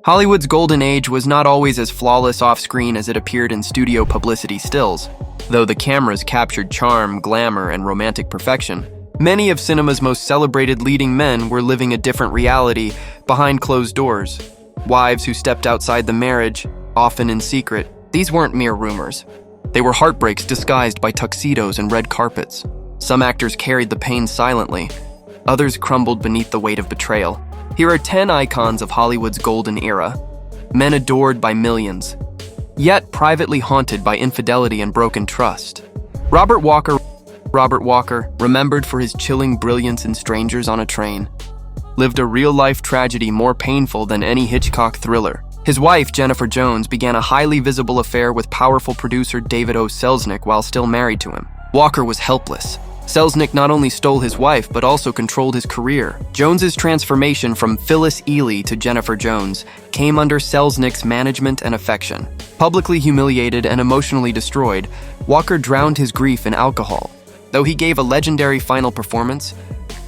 Hollywood's golden age was not always as flawless off-screen as it appeared in studio publicity stills. Though the cameras captured charm, glamour, and romantic perfection, many of cinema's most celebrated leading men were living a different reality behind closed doors. Wives who stepped outside the marriage, often in secret. These weren't mere rumors. They were heartbreaks disguised by tuxedos and red carpets. Some actors carried the pain silently. Others crumbled beneath the weight of betrayal. Here are 10 icons of Hollywood's golden era. Men adored by millions, yet privately haunted by infidelity and broken trust. Robert Walker, remembered for his chilling brilliance in Strangers on a Train, lived a real-life tragedy more painful than any Hitchcock thriller. His wife, Jennifer Jones, began a highly visible affair with powerful producer David O. Selznick while still married to him. Walker was helpless. Selznick not only stole his wife, but also controlled his career. Jones's transformation from Phyllis Ely to Jennifer Jones came under Selznick's management and affection. Publicly humiliated and emotionally destroyed, Walker drowned his grief in alcohol. Though he gave a legendary final performance,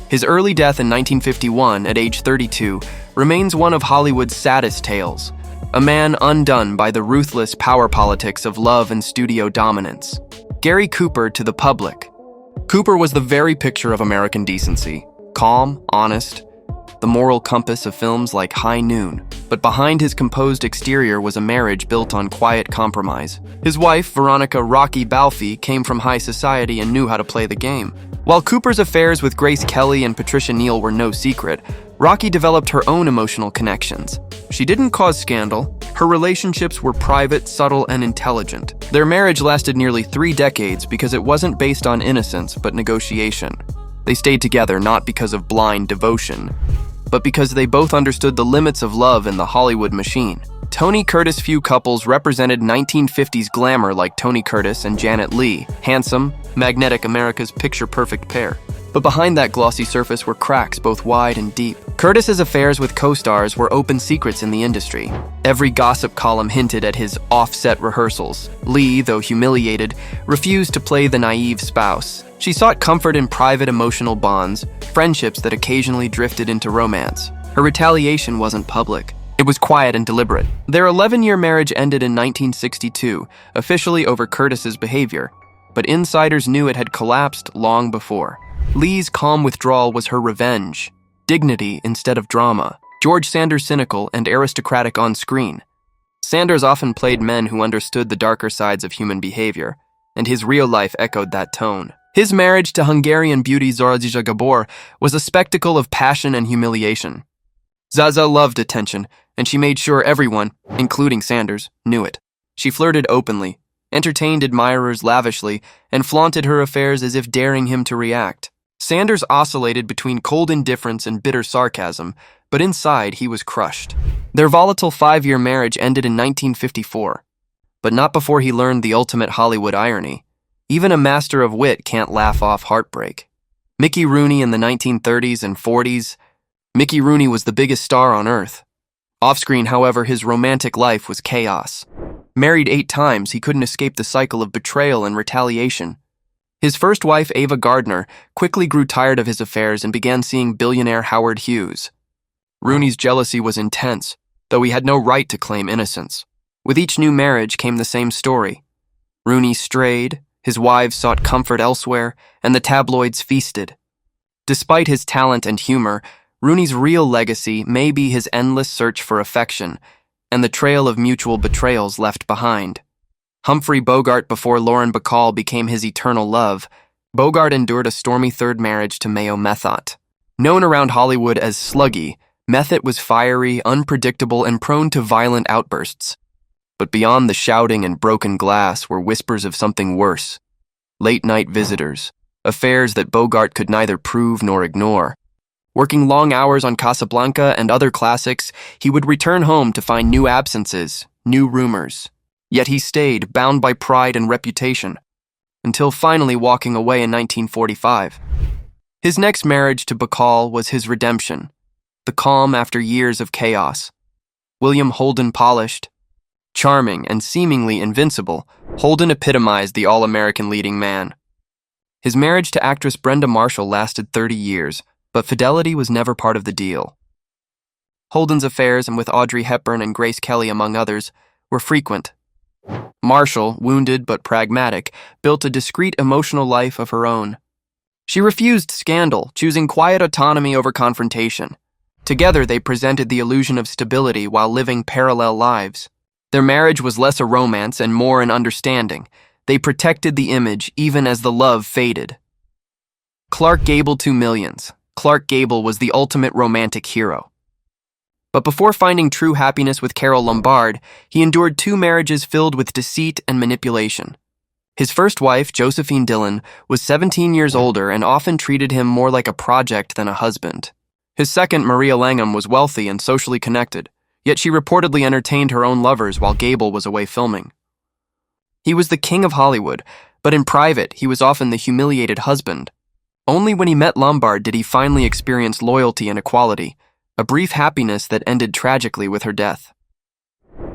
his early death in 1951 at age 32 remains one of Hollywood's saddest tales. A man undone by the ruthless power politics of love and studio dominance. Gary Cooper to the public. Cooper was the very picture of American decency. Calm, honest, the moral compass of films like High Noon. But behind his composed exterior was a marriage built on quiet compromise. His wife, Veronica "Rocky" Balfe, came from high society and knew how to play the game. While Cooper's affairs with Grace Kelly and Patricia Neal were no secret, Rocky developed her own emotional connections. She didn't cause scandal. Her relationships were private, subtle, and intelligent. Their marriage lasted nearly 3 decades because it wasn't based on innocence, but negotiation. They stayed together not because of blind devotion, but because they both understood the limits of love in the Hollywood machine. Tony Curtis. Few couples represented 1950s glamour like Tony Curtis and Janet Leigh, handsome, magnetic America's picture-perfect pair. But behind that glossy surface were cracks both wide and deep. Curtis's affairs with co-stars were open secrets in the industry. Every gossip column hinted at his off-set rehearsals. Leigh, though humiliated, refused to play the naive spouse. She sought comfort in private emotional bonds, friendships that occasionally drifted into romance. Her retaliation wasn't public. It was quiet and deliberate. Their 11-year marriage ended in 1962, officially over Curtis's behavior, but insiders knew it had collapsed long before. Leigh's calm withdrawal was her revenge. Dignity instead of drama. George Sanders cynical and aristocratic on screen. Sanders often played men who understood the darker sides of human behavior, and his real life echoed that tone. His marriage to Hungarian beauty Zoraida Gabor was a spectacle of passion and humiliation. Zaza loved attention, and she made sure everyone, including Sanders, knew it. She flirted openly, entertained admirers lavishly, and flaunted her affairs as if daring him to react. Sanders oscillated between cold indifference and bitter sarcasm, but inside he was crushed. Their volatile 5-year marriage ended in 1954, but not before he learned the ultimate Hollywood irony. Even a master of wit can't laugh off heartbreak. Mickey Rooney in the 1930s and 40s. Mickey Rooney was the biggest star on earth. Off-screen, however, his romantic life was chaos. Married 8 times, he couldn't escape the cycle of betrayal and retaliation. His first wife, Ava Gardner, quickly grew tired of his affairs and began seeing billionaire Howard Hughes. Rooney's jealousy was intense, though he had no right to claim innocence. With each new marriage came the same story. Rooney strayed, his wives sought comfort elsewhere, and the tabloids feasted. Despite his talent and humor, Rooney's real legacy may be his endless search for affection and the trail of mutual betrayals left behind. Humphrey Bogart before Lauren Bacall became his eternal love. Bogart endured a stormy third marriage to Mayo Methot. Known around Hollywood as Sluggy, Methot was fiery, unpredictable, and prone to violent outbursts. But beyond the shouting and broken glass were whispers of something worse. Late-night visitors, affairs that Bogart could neither prove nor ignore. Working long hours on Casablanca and other classics, he would return home to find new absences, new rumors. Yet he stayed, bound by pride and reputation, until finally walking away in 1945. His next marriage to Bacall was his redemption, the calm after years of chaos. William Holden polished, charming, and seemingly invincible, Holden epitomized the all-American leading man. His marriage to actress Brenda Marshall lasted 30 years, but fidelity was never part of the deal. Holden's affairs, and with Audrey Hepburn and Grace Kelly among others, were frequent. Marshall, wounded but pragmatic, built a discreet emotional life of her own. She refused scandal, choosing quiet autonomy over confrontation. Together, they presented the illusion of stability while living parallel lives. Their marriage was less a romance and more an understanding. They protected the image even as the love faded. Clark Gable to millions. Clark Gable was the ultimate romantic hero. But before finding true happiness with Carole Lombard, he endured 2 marriages filled with deceit and manipulation. His first wife, Josephine Dillon, was 17 years older and often treated him more like a project than a husband. His second, Maria Langham, was wealthy and socially connected, yet she reportedly entertained her own lovers while Gable was away filming. He was the king of Hollywood, but in private, he was often the humiliated husband. Only when he met Lombard did he finally experience loyalty and equality, a brief happiness that ended tragically with her death.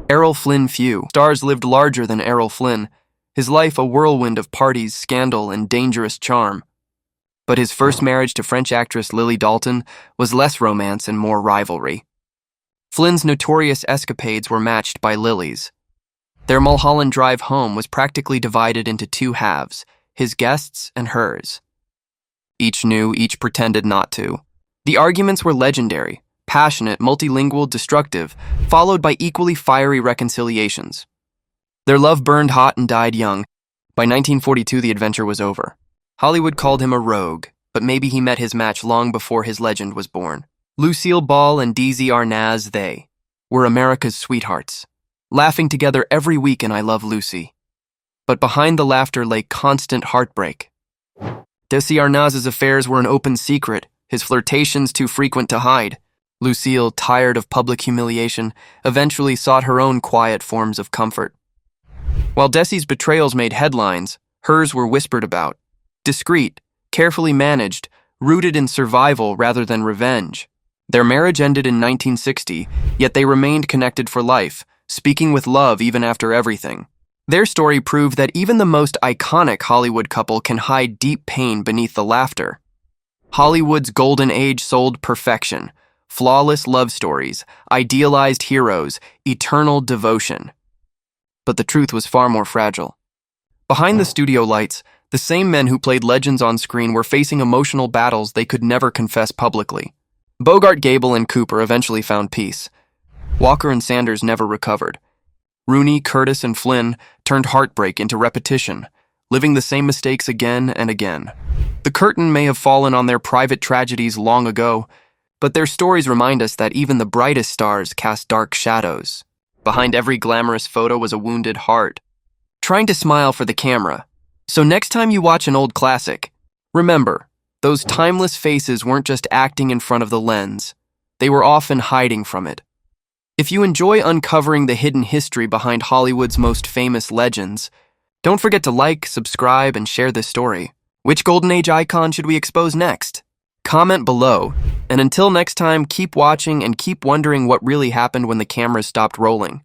Errol Flynn Few. Stars lived larger than Errol Flynn, his life a whirlwind of parties, scandal, and dangerous charm. But his first marriage to French actress Lily Dalton was less romance and more rivalry. Flynn's notorious escapades were matched by Lily's. Their Mulholland Drive home was practically divided into 2 halves, his guests and hers. Each knew, each pretended not to. The arguments were legendary, passionate, multilingual, destructive, followed by equally fiery reconciliations. Their love burned hot and died young. By 1942, the adventure was over. Hollywood called him a rogue, but maybe he met his match long before his legend was born. Lucille Ball and DZ Arnaz, they were America's sweethearts, laughing together every week in I Love Lucy. But behind the laughter lay constant heartbreak. Desi Arnaz's affairs were an open secret, his flirtations too frequent to hide. Lucille, tired of public humiliation, eventually sought her own quiet forms of comfort. While Desi's betrayals made headlines, hers were whispered about. Discreet, carefully managed, rooted in survival rather than revenge. Their marriage ended in 1960, yet they remained connected for life, speaking with love even after everything. Their story proved that even the most iconic Hollywood couple can hide deep pain beneath the laughter. Hollywood's golden age sold perfection, flawless love stories, idealized heroes, eternal devotion. But the truth was far more fragile. Behind the studio lights, the same men who played legends on screen were facing emotional battles they could never confess publicly. Bogart, Gable, and Cooper eventually found peace. Walker and Sanders never recovered. Rooney, Curtis, and Flynn turned heartbreak into repetition, living the same mistakes again and again. The curtain may have fallen on their private tragedies long ago, but their stories remind us that even the brightest stars cast dark shadows. Behind every glamorous photo was a wounded heart, trying to smile for the camera. So next time you watch an old classic, remember, those timeless faces weren't just acting in front of the lens. They were often hiding from it. If you enjoy uncovering the hidden history behind Hollywood's most famous legends, don't forget to like, subscribe, and share this story. Which Golden Age icon should we expose next? Comment below, and until next time, keep watching and keep wondering what really happened when the cameras stopped rolling.